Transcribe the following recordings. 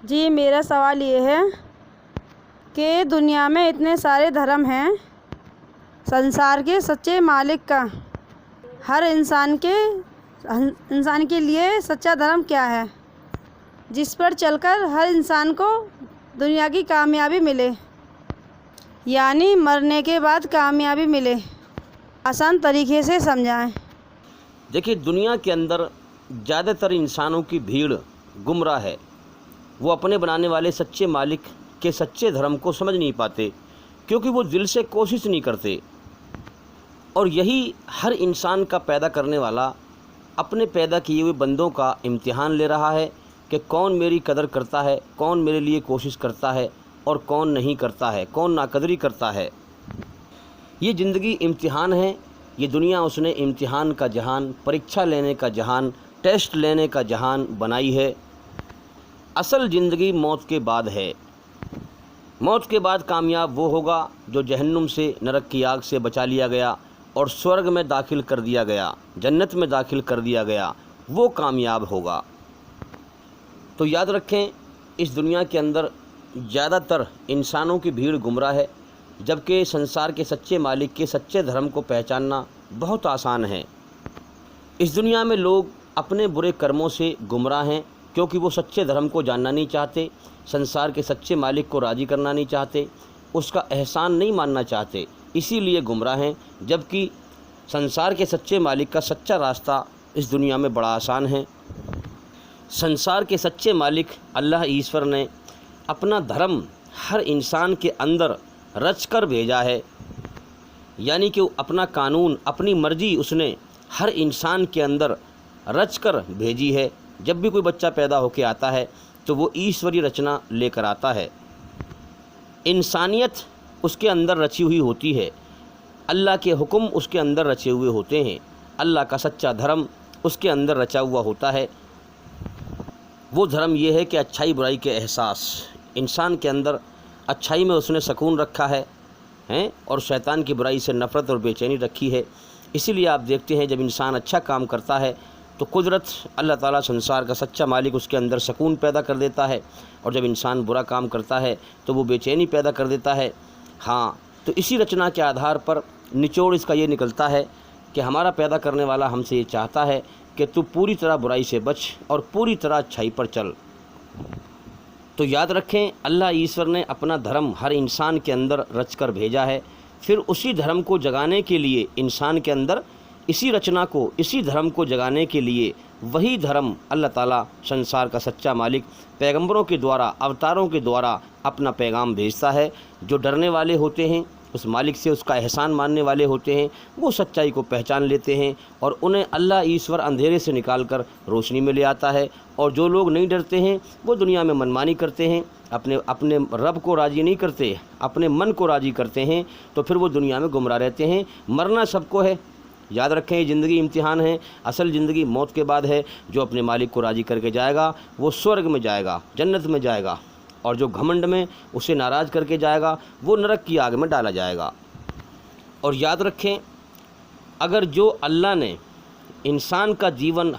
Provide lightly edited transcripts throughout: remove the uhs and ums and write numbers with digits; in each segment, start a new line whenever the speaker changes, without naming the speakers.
جی میرا سوال یہ ہے کہ دنیا میں اتنے سارے دھرم ہیں، سنسار کے سچے مالک کا ہر انسان کے لیے سچا دھرم کیا ہے جس پر چل کر ہر انسان کو دنیا کی کامیابی ملے، یعنی مرنے کے بعد کامیابی ملے؟ آسان طریقے سے سمجھائیں۔
دیکھیے، دنیا کے اندر زیادہ تر انسانوں کی بھیڑ گمراہ ہے۔ وہ اپنے بنانے والے سچے مالک کے سچے دھرم کو سمجھ نہیں پاتے، کیونکہ وہ دل سے کوشش نہیں کرتے۔ اور یہی ہر انسان کا پیدا کرنے والا اپنے پیدا کیے ہوئے بندوں کا امتحان لے رہا ہے کہ کون میری قدر کرتا ہے، کون میرے لیے کوشش کرتا ہے اور کون نہیں کرتا ہے، کون ناقدری کرتا ہے۔ یہ زندگی امتحان ہے۔ یہ دنیا اس نے امتحان کا جہان، پریکشا لینے کا جہان، ٹیسٹ لینے کا جہان بنائی ہے۔ اصل زندگی موت کے بعد ہے۔ موت کے بعد کامیاب وہ ہوگا جو جہنم سے، نرک کی آگ سے بچا لیا گیا اور سورگ میں داخل کر دیا گیا، جنت میں داخل کر دیا گیا، وہ کامیاب ہوگا۔ تو یاد رکھیں، اس دنیا کے اندر زیادہ تر انسانوں کی بھیڑ گمراہ ہے، جبکہ سنسار کے سچے مالک کے سچے دھرم کو پہچاننا بہت آسان ہے۔ اس دنیا میں لوگ اپنے برے کرموں سے گمراہ ہیں، کیونکہ وہ سچے دھرم کو جاننا نہیں چاہتے، سنسار کے سچے مالک کو راضی کرنا نہیں چاہتے، اس کا احسان نہیں ماننا چاہتے، اسی لیے گمراہ ہیں۔ جبکہ سنسار کے سچے مالک کا سچا راستہ اس دنیا میں بڑا آسان ہے۔ سنسار کے سچے مالک اللہ ایشور نے اپنا دھرم ہر انسان کے اندر رچ کر بھیجا ہے، یعنی کہ اپنا قانون، اپنی مرضی اس نے ہر انسان کے اندر رچ کر بھیجی ہے۔ جب بھی کوئی بچہ پیدا ہو کے آتا ہے تو وہ ایشوری رچنا لے کر آتا ہے۔ انسانیت اس کے اندر رچی ہوئی ہوتی ہے، اللہ کے حکم اس کے اندر رچے ہوئے ہوتے ہیں، اللہ کا سچا دھرم اس کے اندر رچا ہوا ہوتا ہے۔ وہ دھرم یہ ہے کہ اچھائی برائی کے احساس انسان کے اندر، اچھائی میں اس نے سکون رکھا ہے اور شیطان کی برائی سے نفرت اور بے چینی رکھی ہے۔ اسی لیے آپ دیکھتے ہیں جب انسان اچھا کام کرتا ہے تو قدرت اللہ تعالیٰ سنسار کا سچا مالک اس کے اندر سکون پیدا کر دیتا ہے، اور جب انسان برا کام کرتا ہے تو وہ بے چینی پیدا کر دیتا ہے۔ تو اسی رچنا کے آدھار پر نچوڑ اس کا یہ نکلتا ہے کہ ہمارا پیدا کرنے والا ہم سے یہ چاہتا ہے کہ تو پوری طرح برائی سے بچ اور پوری طرح اچھائی پر چل۔ تو یاد رکھیں، اللہ ایشور نے اپنا دھرم ہر انسان کے اندر رچ کر بھیجا ہے، پھر اسی دھرم کو جگانے کے لیے انسان کے اندر اسی رچنا کو، اسی دھرم کو جگانے کے لیے وہی دھرم اللہ تعالیٰ سنسار کا سچا مالک پیغمبروں کے دوارا، اوتاروں کے دوارا اپنا پیغام بھیجتا ہے۔ جو ڈرنے والے ہوتے ہیں اس مالک سے، اس کا احسان ماننے والے ہوتے ہیں، وہ سچائی کو پہچان لیتے ہیں اور انہیں اللہ ایشور اندھیرے سے نکال کر روشنی میں لے آتا ہے۔ اور جو لوگ نہیں ڈرتے ہیں وہ دنیا میں منمانی کرتے ہیں، اپنے رب کو راضی نہیں کرتے، اپنے من کو راضی کرتے ہیں، تو پھر وہ دنیا میں گمراہ رہتے ہیں۔ مرنا سب کو ہے، یاد رکھیں، یہ زندگی امتحان ہے۔ اصل زندگی موت کے بعد ہے۔ جو اپنے مالک کو راضی کر کے جائے گا وہ سورگ میں جائے گا، جنت میں جائے گا، اور جو گھمنڈ میں اسے ناراض کر کے جائے گا وہ نرک کی آگ میں ڈالا جائے گا۔ اور یاد رکھیں، اگر جو اللہ نے انسان کا جیون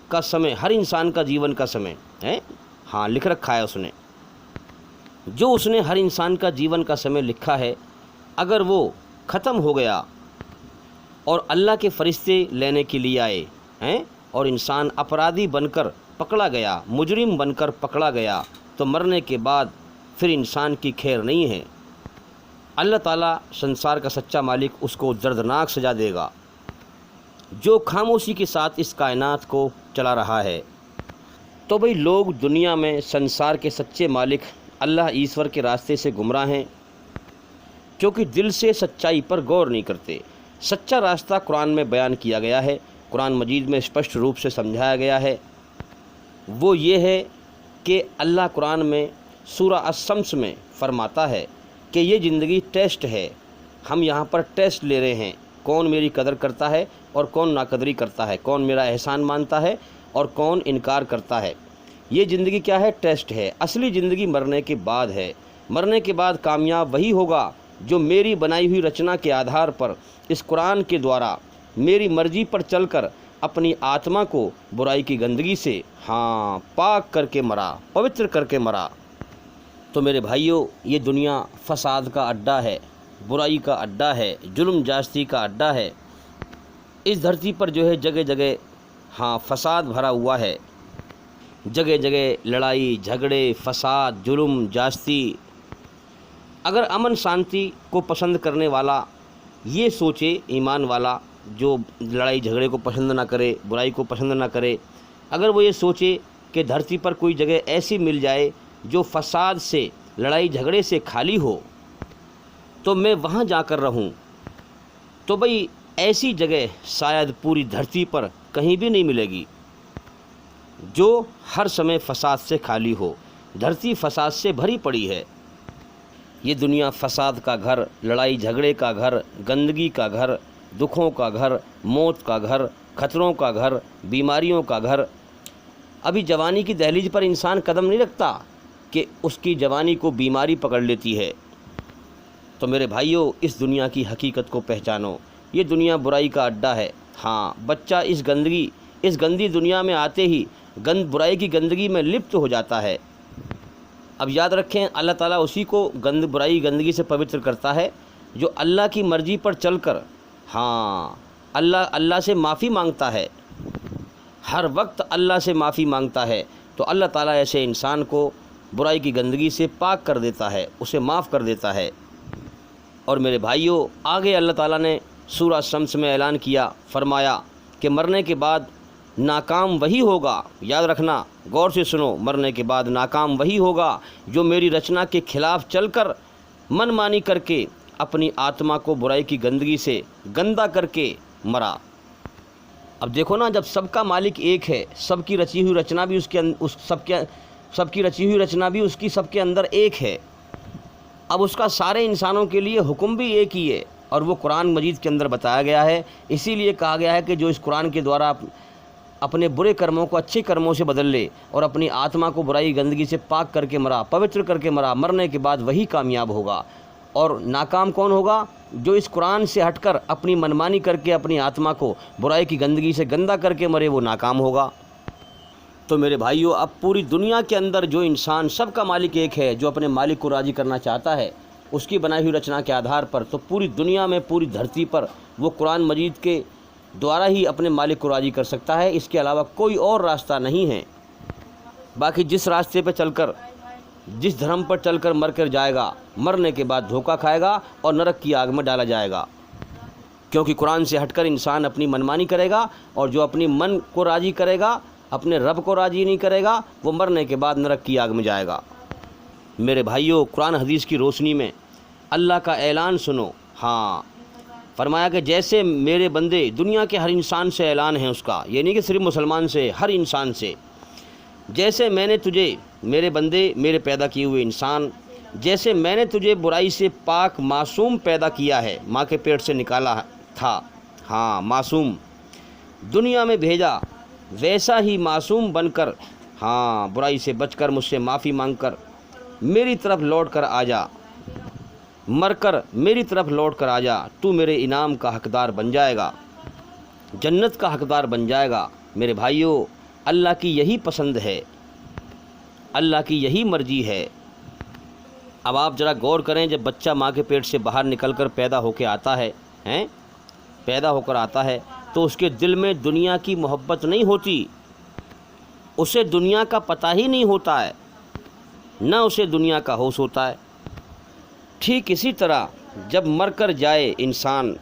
کا سمے، ہر انسان کا جیون کا سمے ہے، لکھ رکھا ہے اس نے، جو اس نے ہر انسان کا جیون کا سمے لکھا ہے، اگر وہ ختم ہو گیا اور اللہ کے فرشتے لینے کے لیے آئے اور انسان اپرادھی بن کر پکڑا گیا، مجرم بن کر پکڑا گیا، تو مرنے کے بعد پھر انسان کی خیر نہیں ہے۔ اللہ تعالیٰ سنسار کا سچا مالک اس کو دردناک سزا دے گا، جو خاموشی کے ساتھ اس کائنات کو چلا رہا ہے۔ تو بھئی، لوگ دنیا میں سنسار کے سچے مالک اللہ ایشور کے راستے سے گمراہ ہیں، کیونکہ دل سے سچائی پر غور نہیں کرتے۔ سچا راستہ قرآن میں بیان کیا گیا ہے، قرآن مجید میں اسپشٹ روپ سے سمجھایا گیا ہے۔ وہ یہ ہے کہ اللہ قرآن میں سورہ الشمس میں فرماتا ہے کہ یہ زندگی ٹیسٹ ہے، ہم یہاں پر ٹیسٹ لے رہے ہیں، کون میری قدر کرتا ہے اور کون ناقدری کرتا ہے، کون میرا احسان مانتا ہے اور کون انکار کرتا ہے۔ یہ زندگی کیا ہے؟ ٹیسٹ ہے۔ اصلی زندگی مرنے کے بعد ہے۔ مرنے کے بعد کامیاب وہی ہوگا جو میری بنائی ہوئی رچنا کے آدھار پر، اس قرآن کے دوارا میری مرضی پر چل کر اپنی آتما کو برائی کی گندگی سے پاک کر کے مرا، پوتر کر کے مرا۔ تو میرے بھائیوں، یہ دنیا فساد کا اڈا ہے، برائی کا اڈا ہے، ظلم جاستی کا اڈا ہے۔ اس دھرتی پر جو ہے جگہ جگہ فساد بھرا ہوا ہے، جگہ جگہ لڑائی جھگڑے، فساد، ظلم جاستی۔ اگر امن شانتی کو پسند کرنے والا یہ سوچے، ایمان والا جو لڑائی جھگڑے کو پسند نہ کرے، برائی کو پسند نہ کرے، اگر وہ یہ سوچے کہ دھرتی پر کوئی جگہ ایسی مل جائے جو فساد سے، لڑائی جھگڑے سے خالی ہو، تو میں وہاں جا کر رہوں، تو بھئی ایسی جگہ شاید پوری دھرتی پر کہیں بھی نہیں ملے گی جو ہر سمے فساد سے خالی ہو۔ دھرتی فساد سے بھری پڑی ہے۔ یہ دنیا فساد کا گھر، لڑائی جھگڑے کا گھر، گندگی کا گھر، دکھوں کا گھر، موت کا گھر، خطروں کا گھر، بیماریوں کا گھر۔ ابھی جوانی کی دہلیز پر انسان قدم نہیں رکھتا کہ اس کی جوانی کو بیماری پکڑ لیتی ہے۔ تو میرے بھائیوں، اس دنیا کی حقیقت کو پہچانو۔ یہ دنیا برائی کا اڈا ہے۔ بچہ اس گندی دنیا میں آتے ہی برائی کی گندگی میں لپت ہو جاتا ہے۔ اب یاد رکھیں، اللہ تعالیٰ اسی کو برائی گندگی سے پوتر کرتا ہے جو اللہ کی مرضی پر چل کر اللہ سے معافی مانگتا ہے، ہر وقت اللہ سے معافی مانگتا ہے، تو اللہ تعالیٰ ایسے انسان کو برائی کی گندگی سے پاک کر دیتا ہے، اسے معاف کر دیتا ہے۔ اور میرے بھائیوں، آگے اللہ تعالیٰ نے سورہ شمس میں اعلان کیا، فرمایا کہ مرنے کے بعد ناکام وہی ہوگا۔ یاد رکھنا، غور سے سنو، مرنے کے بعد ناکام وہی ہوگا جو میری رچنا کے خلاف چل کر من مانی کر کے اپنی آتما کو برائی کی گندگی سے گندا کر کے مرا۔ اب دیکھو نا، جب سب کا مالک ایک ہے، سب کی رچی ہوئی رچنا بھی سب کی رچی ہوئی رچنا بھی اس کی سب کے اندر ایک ہے، اب اس کا سارے انسانوں کے لیے حکم بھی ایک ہی ہے، اور وہ قرآن مجید کے اندر بتایا گیا ہے۔ اسی لیے کہا گیا ہے کہ جو اس قرآن کے دوارا اپنے برے کرموں کو اچھے کرموں سے بدل لے اور اپنی آتما کو برائی گندگی سے پاک کر کے مرا، پوتر کر کے مرا، مرنے کے بعد وہی کامیاب ہوگا۔ اور ناکام کون ہوگا؟ جو اس قرآن سے ہٹ کر اپنی منمانی کر کے اپنی آتما کو برائی کی گندگی سے گندا کر کے مرے، وہ ناکام ہوگا۔ تو میرے بھائیوں، اب پوری دنیا کے اندر جو انسان، سب کا مالک ایک ہے، جو اپنے مالک کو راضی کرنا چاہتا ہے اس کی بنائی ہوئی رچنا کے آدھار پر، تو پوری دنیا میں، پوری دھرتی پر وہ قرآن مجید کے دوارا ہی اپنے مالک کو راضی کر سکتا ہے، اس کے علاوہ کوئی اور راستہ نہیں ہے۔ باقی جس راستے پہ چل کر، جس دھرم پر چل کر مر کر جائے گا، مرنے کے بعد دھوکہ کھائے گا اور نرک کی آگ میں ڈالا جائے گا، کیونکہ قرآن سے ہٹ کر انسان اپنی منمانی کرے گا، اور جو اپنی من کو راضی کرے گا، اپنے رب کو راضی نہیں کرے گا، وہ مرنے کے بعد نرک کی آگ میں جائے گا۔ میرے بھائیوں، قرآن حدیث کی روشنی میں اللہ کا اعلان سنو۔ فرمایا کہ جیسے میرے بندے، دنیا کے ہر انسان سے اعلان ہے اس کا، یہ نہیں کہ صرف مسلمان سے، ہر انسان سے، جیسے میں نے تجھے، میرے بندے، میرے پیدا کیے ہوئے انسان، جیسے میں نے تجھے برائی سے پاک معصوم پیدا کیا ہے، ماں کے پیٹ سے نکالا تھا، معصوم دنیا میں بھیجا، ویسا ہی معصوم بن کر، برائی سے بچ کر، مجھ سے معافی مانگ کر میری طرف لوٹ کر آ جا، مر کر میری طرف لوٹ کر آ جا، تو میرے انعام کا حقدار بن جائے گا، جنت کا حقدار بن جائے گا۔ میرے بھائیوں، اللہ کی یہی پسند ہے، اللہ کی یہی مرضی ہے۔ اب آپ ذرا غور کریں، جب بچہ ماں کے پیٹ سے باہر نکل کر پیدا ہو کے آتا ہے، پیدا ہو کر آتا ہے، تو اس کے دل میں دنیا کی محبت نہیں ہوتی، اسے دنیا کا پتہ ہی نہیں ہوتا ہے، نہ اسے دنیا کا ہوش ہوتا ہے۔ ٹھیک اسی طرح جب مر کر جائے انسان،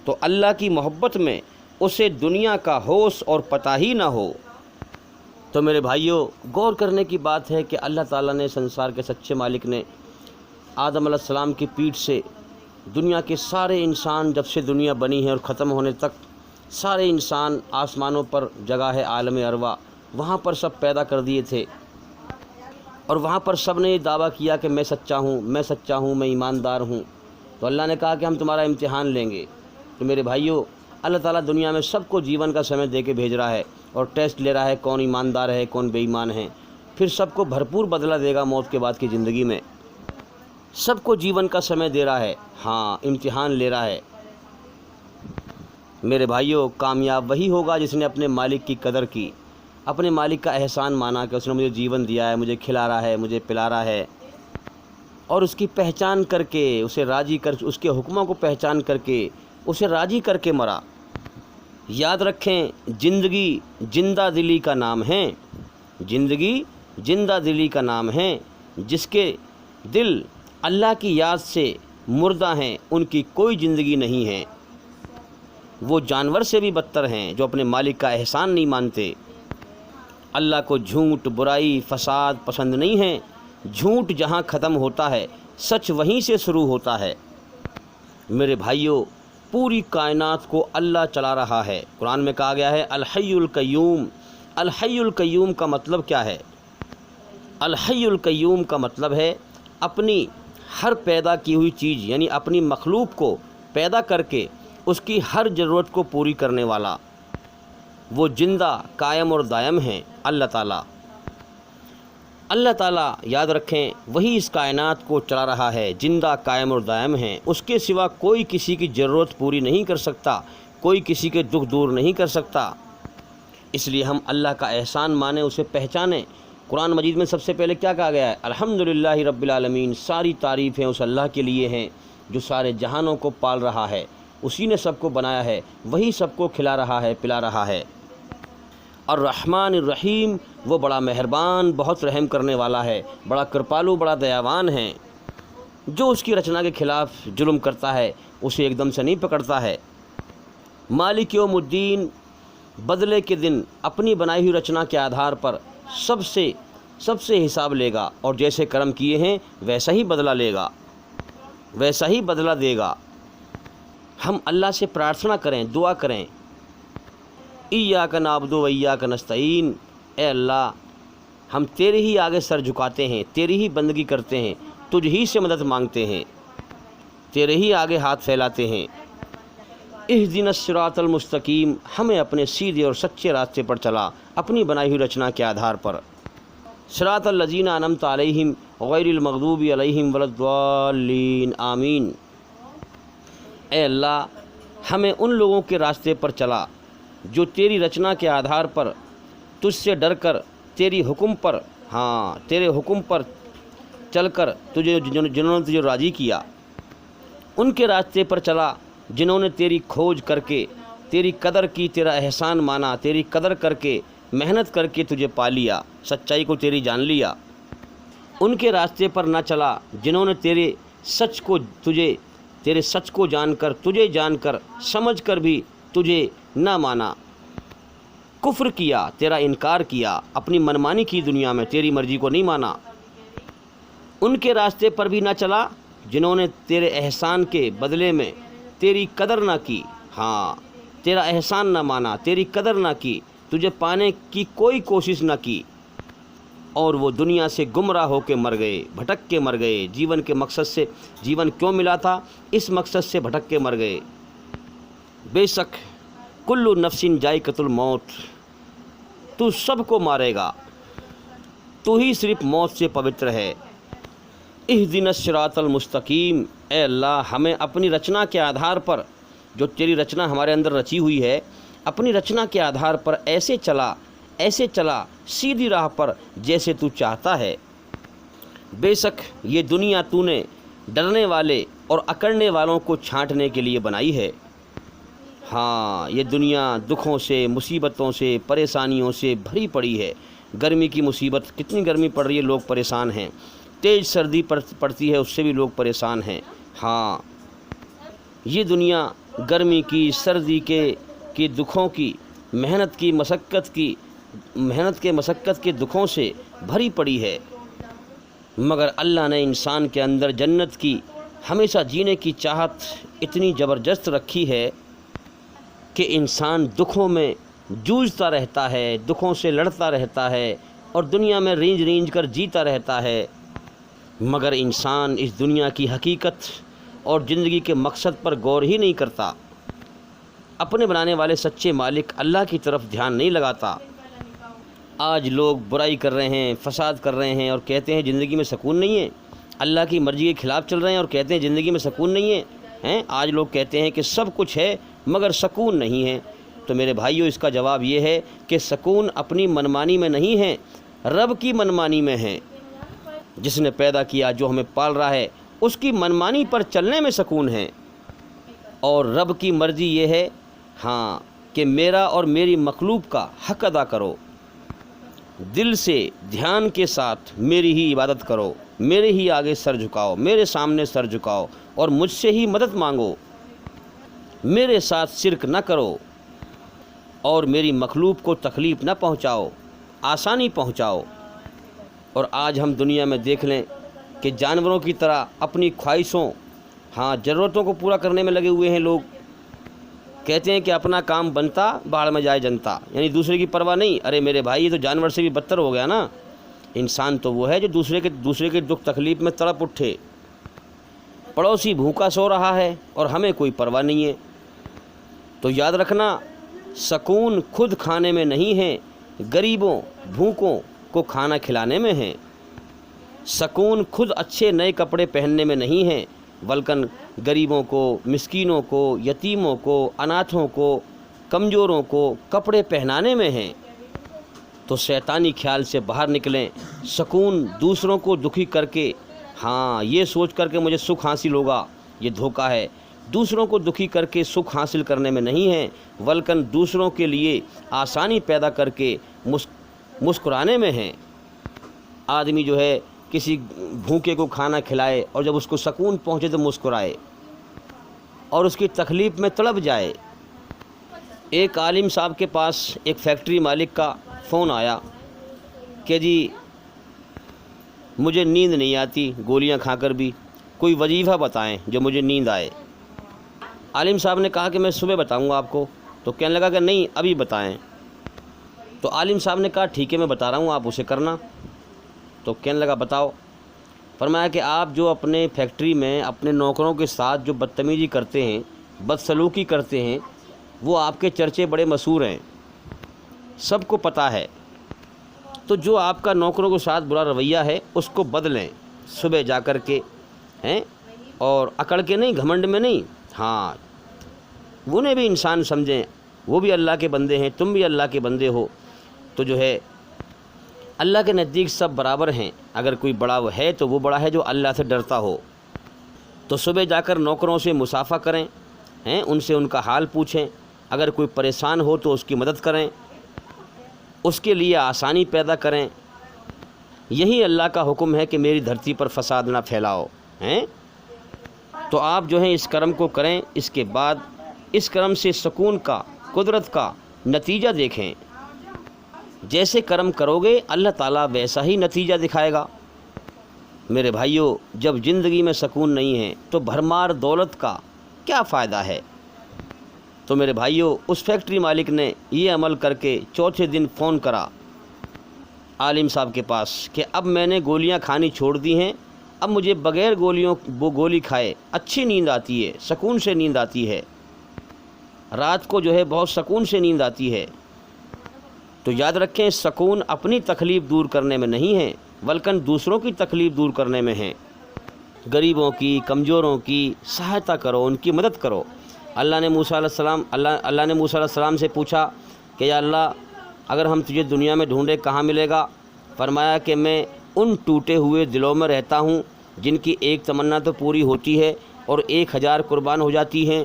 تو اللہ کی محبت میں اسے دنیا کا ہوش اور پتہ ہی نہ ہو۔ تو میرے بھائیوں، غور کرنے کی بات ہے کہ اللہ تعالیٰ نے، سنسار کے سچے مالک نے، آدم علیہ السلام کی پیٹھ سے دنیا کے سارے انسان، جب سے دنیا بنی ہے اور ختم ہونے تک، سارے انسان آسمانوں پر جگہ ہے عالم ارواح، وہاں پر سب پیدا کر دیے تھے، اور وہاں پر سب نے یہ دعویٰ کیا کہ میں سچا ہوں، میں سچا ہوں، میں ایماندار ہوں۔ تو اللہ نے کہا کہ ہم تمہارا امتحان لیں گے۔ تو میرے بھائیوں، اللہ تعالیٰ دنیا میں سب کو جیون کا سمے دے کے بھیج رہا ہے، اور ٹیسٹ لے رہا ہے کون ایماندار ہے، کون بے ایمان ہے، پھر سب کو بھرپور بدلہ دے گا موت کے بعد کی زندگی میں۔ سب کو جیون کا سمے دے رہا ہے، امتحان لے رہا ہے۔ میرے بھائیوں، کامیاب وہی ہوگا جس نے اپنے مالک کی قدر کی، اپنے مالک کا احسان مانا کہ اس نے مجھے جیون دیا ہے، مجھے کھلا رہا ہے، مجھے پلا رہا ہے، اور اس کی پہچان کر کے اسے راضی کر، اس کے حکموں کو پہچان کر کے اسے راضی کر کے مرا۔ یاد رکھیں، زندگی زندہ دلی کا نام ہے، زندگی زندہ دلی کا نام ہے۔ جس کے دل اللہ کی یاد سے مردہ ہیں ان کی کوئی زندگی نہیں ہے۔ وہ جانور سے بھی بدتر ہیں جو اپنے مالک کا احسان نہیں مانتے۔ اللہ کو جھوٹ، برائی، فساد پسند نہیں ہے۔ جھوٹ جہاں ختم ہوتا ہے سچ وہیں سے شروع ہوتا ہے۔ میرے بھائیوں، پوری کائنات کو اللہ چلا رہا ہے۔ قرآن میں کہا گیا ہے الحی القیوم۔ الحی القیوم کا مطلب کیا ہے؟ الحی القیوم کا مطلب ہے اپنی ہر پیدا کی ہوئی چیز یعنی اپنی مخلوق کو پیدا کر کے اس کی ہر ضرورت کو پوری کرنے والا۔ وہ زندہ، قائم اور دائم ہیں اللہ تعالیٰ۔ اللہ تعالیٰ یاد رکھیں وہی اس کائنات کو چلا رہا ہے، زندہ، قائم اور دائم ہیں۔ اس کے سوا کوئی کسی کی ضرورت پوری نہیں کر سکتا، کوئی کسی کے دکھ دور نہیں کر سکتا۔ اس لیے ہم اللہ کا احسان مانیں، اسے پہچانیں۔ قرآن مجید میں سب سے پہلے کیا کہا گیا ہے؟ الحمدللہ رب العالمین، ساری تعریفیں اس اللہ کے لیے ہیں جو سارے جہانوں کو پال رہا ہے، اسی نے سب کو بنایا ہے، وہی سب کو کھلا رہا ہے، پلا رہا ہے۔ الرحمن الرحیم، وہ بڑا مہربان، بہت رحم کرنے والا ہے، بڑا کرپالو، بڑا دیاوان ہے۔ جو اس کی رچنا کے خلاف ظلم کرتا ہے اسے ایک دم سے نہیں پکڑتا ہے۔ مالک یوم الدین، بدلے کے دن اپنی بنائی ہوئی رچنا کے آدھار پر سب سے حساب لے گا، اور جیسے کرم کیے ہیں ویسا ہی بدلہ لے گا، ویسا ہی بدلہ دے گا۔ ہم اللہ سے پرارتھنا کریں، دعا کریں، ایاک نعبد و ایاک نستعین، اے اللہ ہم تیرے ہی آگے سر جھکاتے ہیں، تیری ہی بندگی کرتے ہیں، تجھ ہی سے مدد مانگتے ہیں، تیرے ہی آگے ہاتھ پھیلاتے ہیں۔ اہدنا الصراط المستقیم، ہمیں اپنے سیدھے اور سچے راستے پر چلا اپنی بنائی ہوئی رچنا کے آدھار پر۔ صراط الذین انعمت علیہم غیر المغضوب علیہم ولا الضالین، آمین۔ اے اللہ ہمیں ان لوگوں کے راستے پر چلا جو تیری رچنا کے آدھار پر تجھ سے ڈر کر تیرے حکم پر چل کر جنہوں نے تجھے راضی کیا، ان کے راستے پر چلا جنہوں نے تیری کھوج کر کے تیری قدر کی، تیرا احسان مانا، تیری قدر کر کے محنت کر کے تجھے پا لیا، سچائی کو تیری جان لیا۔ ان کے راستے پر نہ چلا جنہوں نے تیرے سچ کو جان کر، تجھے جان کر، سمجھ کر بھی تجھے نہ مانا، کفر کیا، تیرا انکار کیا، اپنی منمانی کی دنیا میں، تیری مرضی کو نہیں مانا۔ ان کے راستے پر بھی نہ چلا جنہوں نے تیرے احسان کے بدلے میں تیری قدر نہ کی، تیرا احسان نہ مانا، تیری قدر نہ کی، تجھے پانے کی کوئی کوشش نہ کی، اور وہ دنیا سے گمراہ ہو کے مر گئے، بھٹک کے مر گئے۔ جیون کے مقصد سے، جیون کیوں ملا تھا، اس مقصد سے بھٹک کے مر گئے۔ بے شک کل نفس ذائقۃ الموت، تو سب کو مارے گا، تو ہی صرف موت سے پوتر ہے۔ اہدنا الصراط المستقیم، اے اللہ ہمیں اپنی رچنا کے آدھار پر، جو تیری رچنا ہمارے اندر رچی ہوئی ہے، اپنی رچنا کے آدھار پر ایسے چلا سیدھی راہ پر جیسے تو چاہتا ہے۔ بے شک یہ دنیا تو نے ڈرنے والے اور اکڑنے والوں کو چھانٹنے کے لیے بنائی ہے۔ یہ دنیا دکھوں سے، مصیبتوں سے، پریشانیوں سے بھری پڑی ہے۔ گرمی کی مصیبت، کتنی گرمی پڑ رہی ہے، لوگ پریشان ہیں۔ تیز سردی پڑتی ہے، اس سے بھی لوگ پریشان ہیں۔ یہ دنیا گرمی کی، سردی کے دکھوں کی، محنت کے مشقت کے دکھوں سے بھری پڑی ہے، مگر اللہ نے انسان کے اندر جنت کی ہمیشہ جینے کی چاہت اتنی زبردست رکھی ہے کہ انسان دکھوں میں جوجھتا رہتا ہے، دکھوں سے لڑتا رہتا ہے، اور دنیا میں رینج کر جیتا رہتا ہے، مگر انسان اس دنیا کی حقیقت اور زندگی کے مقصد پر غور ہی نہیں کرتا، اپنے بنانے والے سچے مالک اللہ کی طرف دھیان نہیں لگاتا۔ آج لوگ برائی کر رہے ہیں، فساد کر رہے ہیں، اور کہتے ہیں زندگی میں سکون نہیں ہے، اللہ کی مرضی کے خلاف چل رہے ہیں اور کہتے ہیں زندگی میں سکون نہیں ہے۔ آج لوگ کہتے ہیں کہ سب کچھ ہے مگر سکون نہیں ہے۔ تو میرے بھائیوں، اس کا جواب یہ ہے کہ سکون اپنی منمانی میں نہیں ہے، رب کی منمانی میں ہے۔ جس نے پیدا کیا، جو ہمیں پال رہا ہے، اس کی منمانی پر چلنے میں سکون ہے۔ اور رب کی مرضی یہ ہے کہ میرا اور میری مخلوق کا حق ادا کرو، دل سے دھیان کے ساتھ میری ہی عبادت کرو، میرے ہی آگے سر جھکاؤ، میرے سامنے سر جھکاؤ اور مجھ سے ہی مدد مانگو، میرے ساتھ شرک نہ کرو اور میری مخلوق کو تکلیف نہ پہنچاؤ، آسانی پہنچاؤ۔ اور آج ہم دنیا میں دیکھ لیں کہ جانوروں کی طرح اپنی خواہشوں ضرورتوں کو پورا کرنے میں لگے ہوئے ہیں۔ لوگ کہتے ہیں کہ اپنا کام بنتا باہر میں جائے جنتا، یعنی دوسرے کی پرواہ نہیں۔ ارے میرے بھائی، یہ تو جانور سے بھی بدتر ہو گیا نا۔ انسان تو وہ ہے جو دوسرے کے دکھ تکلیف میں تڑپ اٹھے۔ پڑوسی بھوکا سو رہا ہے اور ہمیں کوئی پرواہ نہیں ہے۔ تو یاد رکھنا، سکون خود کھانے میں نہیں ہے، غریبوں بھوکوں کو کھانا کھلانے میں ہے۔ سکون خود اچھے نئے کپڑے پہننے میں نہیں ہے، بلکہ غریبوں کو، مسکینوں کو، یتیموں کو، اناتھوں کو، کمزوروں کو کپڑے پہنانے میں ہے۔ تو شیطانی خیال سے باہر نکلیں۔ سکون دوسروں کو دکھی کر کے یہ سوچ کر کے مجھے سکھ حاصل ہوگا، یہ دھوکہ ہے۔ دوسروں کو دکھی کر کے سکھ حاصل کرنے میں نہیں ہے، بلکہ دوسروں کے لیے آسانی پیدا کر کے مسکرانے میں ہے۔ آدمی جو ہے کسی بھوکے کو کھانا کھلائے اور جب اس کو سکون پہنچے تو مسکرائے، اور اس کی تکلیف میں تڑپ جائے۔ ایک عالم صاحب کے پاس ایک فیکٹری مالک کا فون آیا کہ جی مجھے نیند نہیں آتی، گولیاں کھا کر بھی، کوئی وظیفہ بتائیں جو مجھے نیند آئے۔ عالم صاحب نے کہا کہ میں صبح بتاؤں گا آپ کو۔ تو کہنے لگا کہ نہیں، ابھی بتائیں۔ تو عالم صاحب نے کہا ٹھیک ہے، میں بتا رہا ہوں، آپ اسے کرنا۔ تو کہنے لگا بتاؤ۔ فرمایا کہ آپ جو اپنے فیکٹری میں اپنے نوکروں کے ساتھ جو بدتمیزی کرتے ہیں، بدسلوکی کرتے ہیں، وہ آپ کے چرچے بڑے مشہور ہیں، سب کو پتہ ہے۔ تو جو آپ کا نوکروں کے ساتھ برا رویہ ہے اس کو بدلیں، صبح جا کر کے اور اکڑ کے نہیں، گھمنڈ میں نہیں، انہیں بھی انسان سمجھیں، وہ بھی اللہ کے بندے ہیں، تم بھی اللہ کے بندے ہو۔ تو جو ہے اللہ کے نزدیک سب برابر ہیں، اگر کوئی بڑا ہے تو وہ بڑا ہے جو اللہ سے ڈرتا ہو۔ تو صبح جا کر نوکروں سے مصافحہ کریں، ان سے ان کا حال پوچھیں، اگر کوئی پریشان ہو تو اس کی مدد کریں، اس کے لیے آسانی پیدا کریں۔ یہی اللہ کا حکم ہے کہ میری دھرتی پر فساد نہ پھیلاؤ۔ تو آپ جو ہیں اس کرم کو کریں، اس کے بعد اس کرم سے سکون کا، قدرت کا نتیجہ دیکھیں۔ جیسے کرم کرو گے اللہ تعالیٰ ویسا ہی نتیجہ دکھائے گا۔ میرے بھائیوں، جب زندگی میں سکون نہیں ہے تو بھرمار دولت کا کیا فائدہ ہے؟ تو میرے بھائیوں، اس فیکٹری مالک نے یہ عمل کر کے چوتھے دن فون کرا عالم صاحب کے پاس کہ اب میں نے گولیاں کھانی چھوڑ دی ہیں، اب مجھے بغیر گولی کھائے اچھی نیند آتی ہے، سکون سے نیند آتی ہے، رات کو جو ہے بہت سکون سے نیند آتی ہے۔ تو یاد رکھیں، سکون اپنی تکلیف دور کرنے میں نہیں ہے، بلکہ دوسروں کی تکلیف دور کرنے میں ہے۔ غریبوں کی، کمزوروں کی سہایتا کرو، ان کی مدد کرو۔ اللہ نے موسیٰ علیہ السلام سے پوچھا کہ یا اللہ، اگر ہم تجھے دنیا میں ڈھونڈے کہاں ملے گا؟ فرمایا کہ میں ان ٹوٹے ہوئے دلوں میں رہتا ہوں جن کی ایک تمنا تو پوری ہوتی ہے اور 1000 قربان ہو جاتی ہیں۔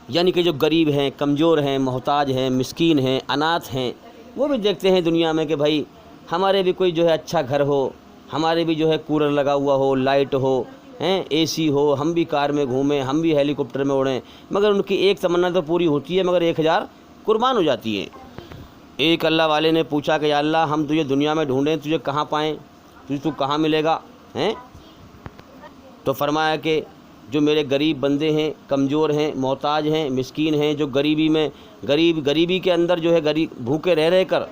یعنی کہ جو غریب ہیں، کمزور ہیں، محتاج ہیں، مسکین ہیں، اناتھ ہیں، وہ بھی دیکھتے ہیں دنیا میں کہ بھائی ہمارے بھی کوئی جو ہے اچھا گھر ہو، ہمارے بھی جو ہے کولر لگا ہوا ہو، لائٹ ہو، اے سی ہو، ہم بھی کار میں گھومیں، ہم بھی ہیلی کاپٹر میں اڑیں، مگر ان کی ایک تمنا تو پوری ہوتی ہے، مگر 1000 قربان ہو جاتی ہیں۔ ایک اللہ والے نے پوچھا کہ یا اللہ، ہم تجھے دنیا میں ڈھونڈیں، تجھے کہاں پائیں، تو کہاں ملے گا؟ تو فرمایا کہ جو میرے غریب بندے ہیں، کمزور ہیں، محتاج ہیں، مسکین ہیں، جو غریبی کے اندر جو ہے بھوکے رہ کر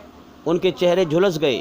ان کے چہرے جھلس گئے،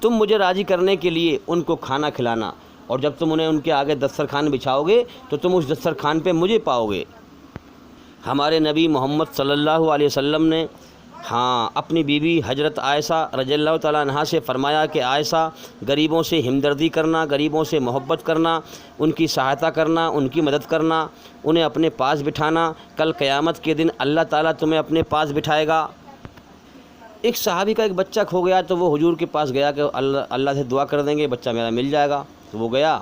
تم مجھے راضی کرنے کے لیے ان کو کھانا کھلانا، اور جب تم انہیں ان کے آگے دسترخوان بچھاؤ گے تو تم اس دسترخوان پہ مجھے پاؤ گے۔ ہمارے نبی محمد صلی اللہ علیہ وسلم نے ہاں، اپنی بیوی حضرت عائشہ رضی اللہ تعالیٰ عنہا سے فرمایا کہ عائشہ، غریبوں سے ہمدردی کرنا، غریبوں سے محبت کرنا، ان کی سہایتا کرنا، ان کی مدد کرنا، انہیں اپنے پاس بٹھانا، کل قیامت کے دن اللہ تعالیٰ تمہیں اپنے پاس بٹھائے گا۔ ایک صحابی کا ایک بچہ کھو گیا تو وہ حضور کے پاس گیا کہ اللہ سے دعا کر دیں گے بچہ میرا مل جائے گا، تو وہ گیا،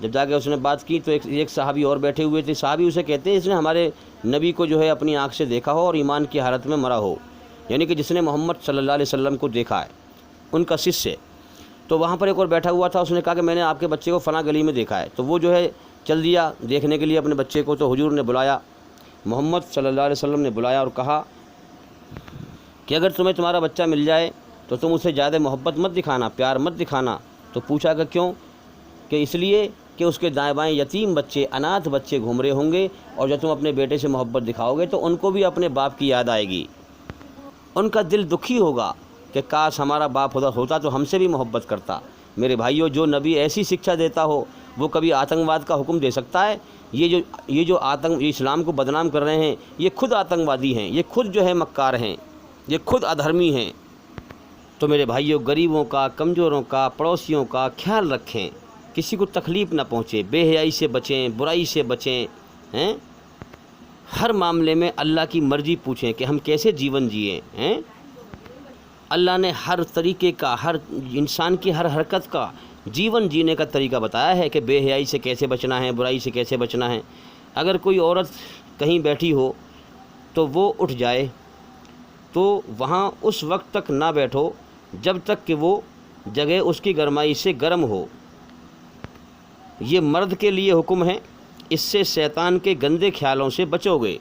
جب جا کے اس نے بات کی تو ایک صحابی اور بیٹھے ہوئے تھے، صحابی اسے کہتے ہیں اس نے ہمارے نبی کو جو ہے اپنی آنکھ سے دیکھا ہو اور ایمان کی حالت میں مرا ہو، یعنی کہ جس نے محمد صلی اللہ علیہ وسلم کو دیکھا ہے، ان کا شیشیہ۔ تو وہاں پر ایک اور بیٹھا ہوا تھا، اس نے کہا کہ میں نے آپ کے بچے کو فلاں گلی میں دیکھا ہے، تو وہ جو ہے چل دیا دیکھنے کے لیے اپنے بچے کو، تو حضور نے بلایا، محمد صلی اللہ علیہ وسلم نے بلایا اور کہا کہ اگر تمہیں تمہارا بچہ مل جائے تو تم اسے زیادہ محبت مت دکھانا، پیار مت دکھانا۔ تو پوچھا کہ کیوں؟ کہ اس لیے کہ اس کے دائیں بائیں یتیم بچے، اناتھ بچے گھوم رہے ہوں گے، اور جب تم اپنے بیٹے سے محبت دکھاؤ گے تو ان کو بھی اپنے باپ کی یاد آئے گی، ان کا دل دکھی ہوگا کہ کاش ہمارا باپ ہوتا تو ہم سے بھی محبت کرتا۔ میرے بھائیوں، جو نبی ایسی شکشا دیتا ہو وہ کبھی آتنکواد کا حکم دے سکتا ہے؟ یہ جو اسلام کو بدنام کر رہے ہیں یہ خود آتنکوادی ہیں، یہ خود جو ہے مکار ہیں، یہ خود ادھرمی ہیں۔ تو میرے بھائیوں، غریبوں کا، کمزوروں کا، پڑوسیوں کا خیال رکھیں، کسی کو تکلیف نہ پہنچے، بے حیائی سے بچیں، برائی سے بچیں، ہر معاملے میں اللہ کی مرضی پوچھیں کہ ہم کیسے جیون جئیں۔ اللہ نے ہر طریقے کا، ہر انسان کی ہر حرکت کا جیون جینے کا طریقہ بتایا ہے کہ بے حیائی سے کیسے بچنا ہے، برائی سے کیسے بچنا ہے۔ اگر کوئی عورت کہیں بیٹھی ہو تو وہ اٹھ جائے تو وہاں اس وقت تک نہ بیٹھو جب تک کہ وہ جگہ اس کی گرمائی سے گرم ہو۔ یہ مرد کے لیے حکم ہے، اس سے شیطان کے گندے خیالوں سے بچو گے۔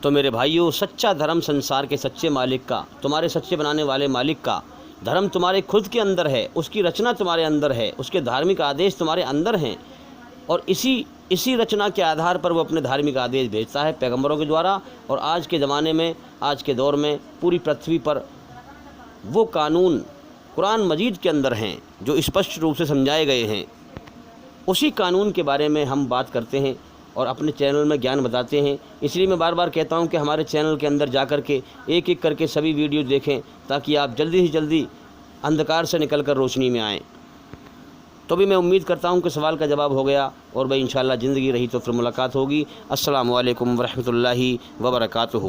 تو میرے بھائیوں، سچا دھرم سنسار کے سچے مالک کا، تمہارے سچے بنانے والے مالک کا دھرم تمہارے خود کے اندر ہے، اس کی رچنا تمہارے اندر ہے، اس کے دھارمک آدیش تمہارے اندر ہیں، اور اسی رچنا کے آدھار پر وہ اپنے دھارمک آدیش بھیجتا ہے پیغمبروں کے دوارا۔ اور آج کے زمانے میں، آج کے دور میں پوری پرتھوی پر وہ قانون قرآن مجید کے اندر ہیں جو اسپشٹ روپ سے سمجھائے گئے ہیں، اسی قانون کے بارے میں ہم بات کرتے ہیں اور اپنے چینل میں گیان بتاتے ہیں۔ اس لیے میں بار بار کہتا ہوں کہ ہمارے چینل کے اندر جا کر کے ایک ایک کر کے سبھی ویڈیو دیکھیں تاکہ آپ جلدی سے جلدی اندھکار سے نکل کر روشنی میں آئیں۔ تو بھی میں امید کرتا ہوں کہ سوال کا جواب ہو گیا، اور بھائی انشاءاللہ زندگی رہی تو پھر ملاقات ہوگی۔ السلام علیکم ورحمۃ اللہ وبرکاتہ۔